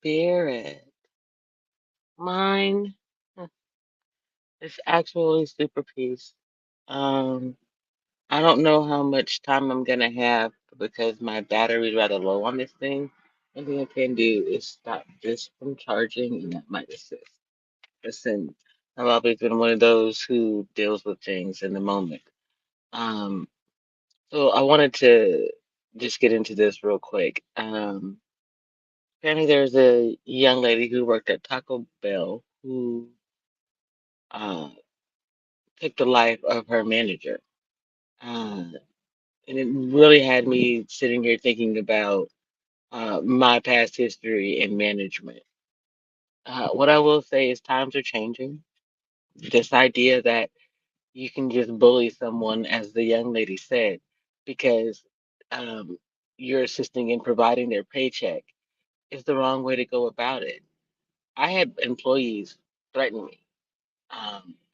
Spirit. Mine is actually super peace. Um, I don't know how much time I'm gonna have because my battery's rather low on this thing. One thing I can do is stop this from charging, and that might assist. Listen, I've always been one of those who deals with things in the moment. Um, so I wanted to just get into this real quick. Apparently, there's a young lady who worked at Taco Bell who uh, took the life of her manager. Uh, and it really had me sitting here thinking about my past history in management. What I will say is times are changing. This idea that you can just bully someone, as the young lady said, because um, you're assisting in providing their paycheck is the wrong way to go about it. I had employees threaten me.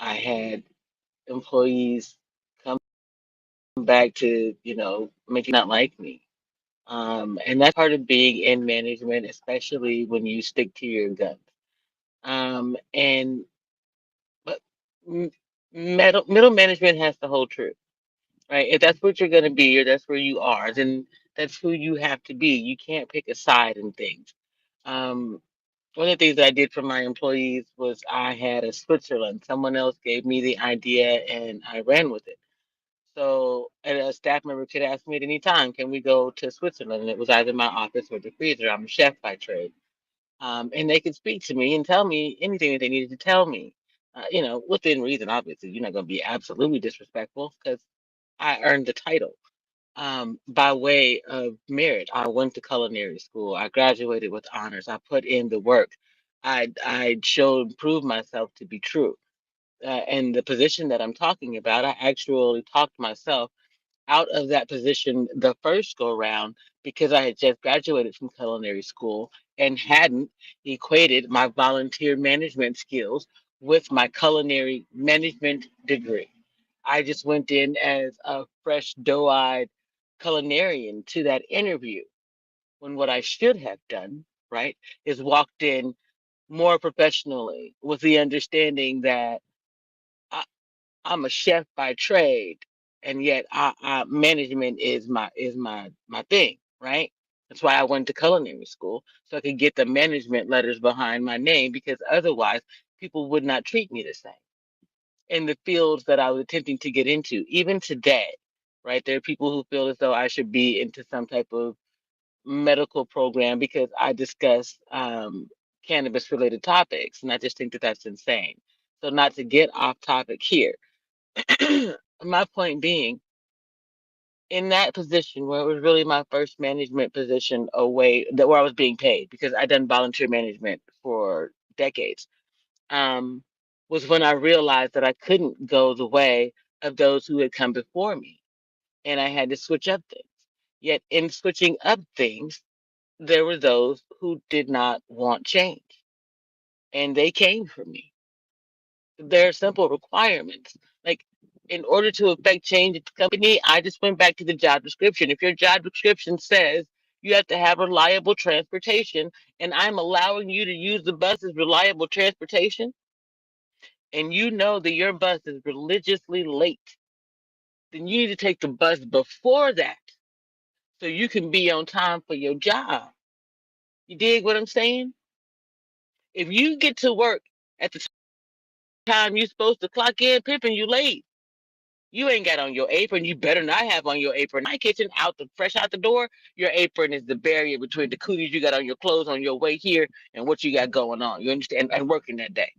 I had employees come back to, make you not like me. And that's part of being in management, especially when you stick to your guns. And but m- middle management has to hold true, right? If that's what you're going to be, or that's where you are, then that's who you have to be. You can't pick a side in things. Um, One of the things that I did for my employees was I had a Switzerland. Someone else gave me the idea, and I ran with it. So, and a staff member could ask me at any time, "Can we go to Switzerland?" And it was either my office or the freezer. I'm a chef by trade. And they could speak to me and tell me anything that they needed to tell me. Within reason, obviously. You're not going to be absolutely disrespectful because I earned the title by way of merit. I went to culinary school. I graduated with honors. I put in the work. I showed, proved myself to be true. And the position that I'm talking about, I actually talked myself out of that position the first go round because I had just graduated from culinary school and hadn't equated my volunteer management skills with my culinary management degree. I just went in as a fresh, doe eyed culinarian to that interview when what I should have done, right, is walked in more professionally with the understanding that I'm a chef by trade, and yet management is my thing, right? That's why I went to culinary school so I could get the management letters behind my name because otherwise people would not treat me the same in the fields that I was attempting to get into. Even today, right? There are people who feel as though I should be into some type of medical program because I discuss cannabis related topics, and I just think that that's insane. So, not to get off topic here, my point being, in that position where it was really my first management position away that where I was being paid because I done volunteer management for decades, um, was when I realized that I couldn't go the way of those who had come before me, and I had to switch up things. Yet in switching up things, there were those who did not want change, and they came for me. There are simple requirements. Like, in order to affect change at the company, I just went back to the job description. If your job description says you have to have reliable transportation, and I'm allowing you to use the bus as reliable transportation, and you know that your bus is religiously late, then you need to take the bus before that so you can be on time for your job. You dig what I'm saying? If you get to work at the time you're supposed to clock in, pimping, you late. You ain't got on your apron. You better not have on your apron. My kitchen, out the fresh out the door, your apron is the barrier between the cooties you got on your clothes on your way here and what you got going on. You understand? And working that day.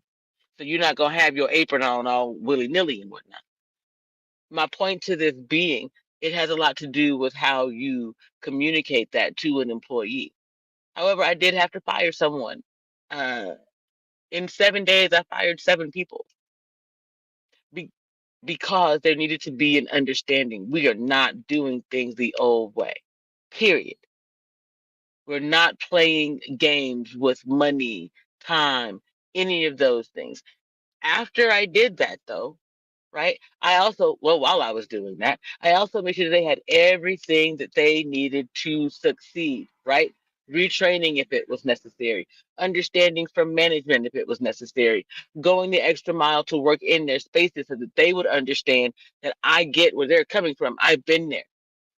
So you're not gonna have your apron on all willy nilly and whatnot. My point to this being, it has a lot to do with how you communicate that to an employee. However, I did have to fire someone. Uh, in 7 days, I fired 7 people be- because there needed to be an understanding. We are not doing things the old way, period. We're not playing games with money, time, any of those things. After I did that, though, right? While I was doing that, I also made sure they had everything that they needed to succeed, right? retraining if it was necessary, understanding from management if it was necessary, going the extra mile to work in their spaces so that they would understand that I get where they're coming from. I've been there.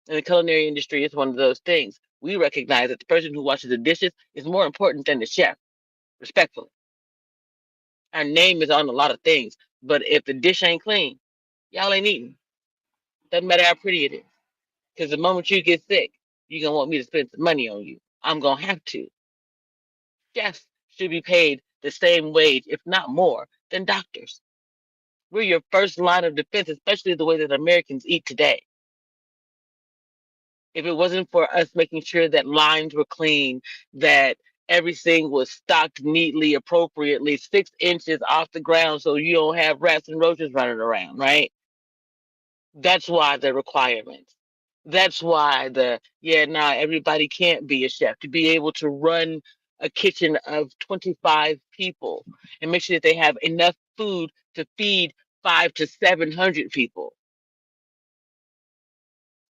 And the culinary industry is one of those things. We recognize that the person who washes the dishes is more important than the chef, respectfully. Our name is on a lot of things, but if the dish ain't clean, y'all ain't eating. Doesn't matter how pretty it is. Because the moment you get sick, you're going to want me to spend some money on you. I'm going to have to. Chefs should be paid the same wage, if not more, than doctors. We're your first line of defense, especially the way that Americans eat today. If it wasn't for us making sure that lines were clean, that everything was stocked neatly, appropriately, 6 inches off the ground so you don't have rats and roaches running around, right? That's why the requirements. That's why everybody can't be a chef. To be able to run a kitchen of 25 people and make sure that they have enough food to feed 500 to 700 people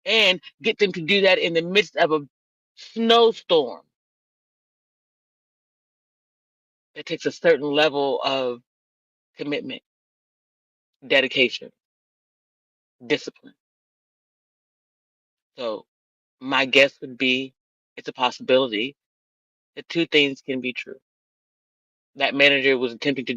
and get them to do that in the midst of a snowstorm. It takes a certain level of commitment, dedication, discipline. So my guess would be it's a possibility that two things can be true. That manager was attempting to